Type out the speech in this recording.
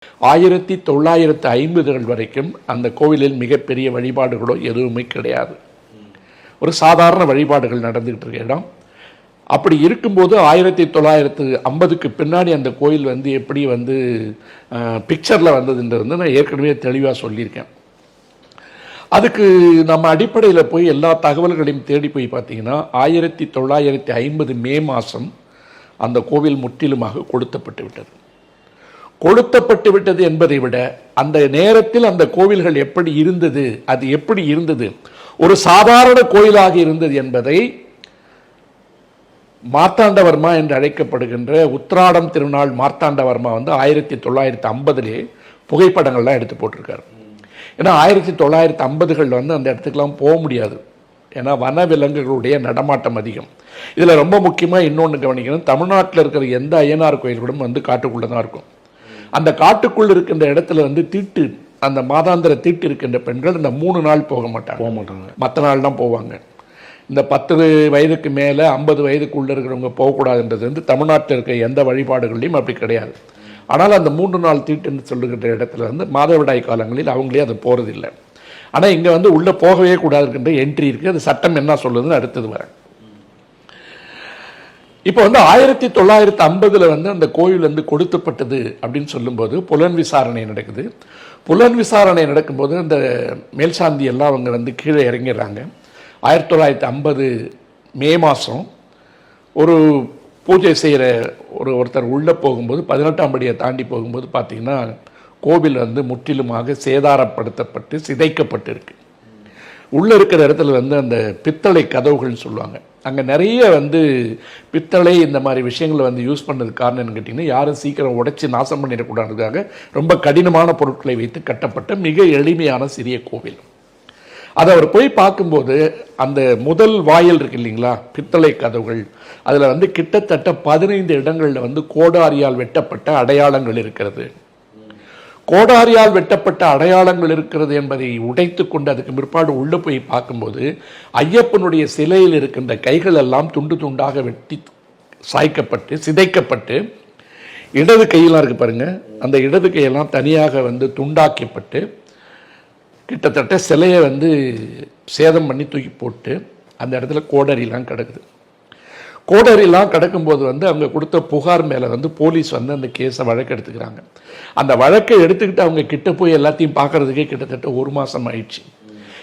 1950கள் வரைக்கும் அந்த கோவிலில் மிகப்பெரிய வழிபாடுகளோ எதுவுமே கிடையாது. ஒரு சாதாரண வழிபாடுகள் நடந்துகிட்டு இருக்க இடம். அப்படி இருக்கும்போது 1950க்கு பின்னாடி அந்த கோயில் எப்படி பிக்சரில் வந்ததுன்றது நான் ஏற்கனவே தெளிவாக சொல்லியிருக்கேன். அதுக்கு நம்ம அடிப்படையில் போய் எல்லா தகவல்களையும் தேடி போய் பார்த்தீங்கன்னா 1950 மே மாதம் அந்த கோவில் முற்றிலுமாக கொளுத்தப்பட்டு விட்டது. கொளுத்தப்பட்டு விட்டது என்பதை விட அந்த நேரத்தில் அந்த கோவில்கள் எப்படி இருந்தது, அது எப்படி இருந்தது, ஒரு சாதாரண கோயிலாக இருந்தது என்பதை மார்த்தாண்டவர்மா என்று அழைக்கப்படுகின்ற உத்திராடம் திருநாள் மார்த்தாண்டவர்மா 1950 புகைப்படங்கள்லாம் எடுத்து போட்டிருக்காரு. ஏன்னா 1950கள் அந்த இடத்துக்கெல்லாம் போக முடியாது. ஏன்னா வனவிலங்குகளுடைய நடமாட்டம் அதிகம். இதில் ரொம்ப முக்கியமாக இன்னொன்று கவனிக்கணும், தமிழ்நாட்டில் இருக்கிற எந்த ஐயனார் கோயில் கூட காட்டுக்குள்ளே தான் இருக்கும். அந்த காட்டுக்குள் இருக்கின்ற இடத்துல தீட்டு, அந்த மாதாந்திர தீட்டு இருக்கின்ற பெண்கள் இந்த 3 நாள் போக மாட்டாங்க. மற்ற நாள் தான் போவாங்க. இந்த 10 வயதுக்கு மேலே 50 வயதுக்குள்ளே இருக்கிறவங்க போகக்கூடாதுன்றது தமிழ்நாட்டில் இருக்க எந்த வழிபாடுகளையும் அப்படி கிடையாது. ஆனால் அந்த 3 நாள் தீட்டுன்னு சொல்லுகின்ற இடத்துல மாதவிடாய் காலங்களில் அவங்களே அது போகிறதில்லை. ஆனால் இங்கே உள்ளே போகவே கூடாதுன்ற என்ட்ரி இருக்குது. அது சட்டம் என்ன சொல்லுதுன்னு அடுத்தது வரேன். இப்போ 1950 அந்த கோயில் கொடுத்தப்பட்டது அப்படின்னு சொல்லும்போது புலன் விசாரணை நடக்குது. புலன் விசாரணை நடக்கும்போது அந்த மேல்சாந்தி எல்லாம் அவங்க கீழே இறங்கிடுறாங்க. 1950 மே மாதம் ஒரு பூஜை செய்கிற ஒருத்தர் உள்ளே போகும்போது 18ஆம் படியை தாண்டி போகும்போது பார்த்திங்கன்னா கோவில் முற்றிலுமாக சேதாரப்படுத்தப்பட்டு சிதைக்கப்பட்டு இருக்கு. உள்ளே இருக்கிற இடத்துல அந்த பித்தளை கதவுகள்னு சொல்லுவாங்க. அங்கே நிறைய பித்தளை இந்த மாதிரி விஷயங்களை யூஸ் பண்ணதுக்கு காரணம் என்னன்னு கேட்டிங்கன்னா, யாரும் சீக்கிரம் உடைச்சி நாசம் பண்ணிடக்கூடாதுக்காக ரொம்ப கடினமான பொருட்களை வைத்து கட்டப்பட்ட மிக எளிமையான சிறிய கோவில். அதை அவர் போய் பார்க்கும்போது அந்த முதல் வாயில் இருக்கு இல்லைங்களா, பித்தளை கதவுகள், அதில் கிட்டத்தட்ட 15 இடங்களில் கோடாரியால் வெட்டப்பட்ட அடையாளங்கள் இருக்கிறது. கோடாரியால் வெட்டப்பட்ட அடையாளங்கள் இருக்கிறது என்பதை உடைத்து கொண்டு அதுக்கு பிற்பாடு உள்ளே போய் பார்க்கும்போது ஐயப்பனுடைய சிலையில் இருக்கின்ற கைகள் எல்லாம் துண்டு துண்டாக வெட்டி சாய்க்கப்பட்டு சிதைக்கப்பட்டு, இடது கையெல்லாம் இருக்கு பாருங்க, அந்த இடது கையெல்லாம் தனியாக துண்டாக்கப்பட்டு கிட்டத்தட்ட சிலையை சேதம் பண்ணி தூக்கி போட்டு அந்த இடத்துல கோடரிலாம் கிடக்குது. கோடரிலாம் கிடக்கும்போது அவங்க கொடுத்த புகார் மேலே போலீஸ் அந்த கேஸை வழக்கு எடுத்துக்கிறாங்க. அந்த வழக்கை எடுத்துக்கிட்டு அவங்க கிட்ட போய் எல்லாத்தையும் பார்க்கறதுக்கே கிட்டத்தட்ட 1 மாதம் ஆயிடுச்சு.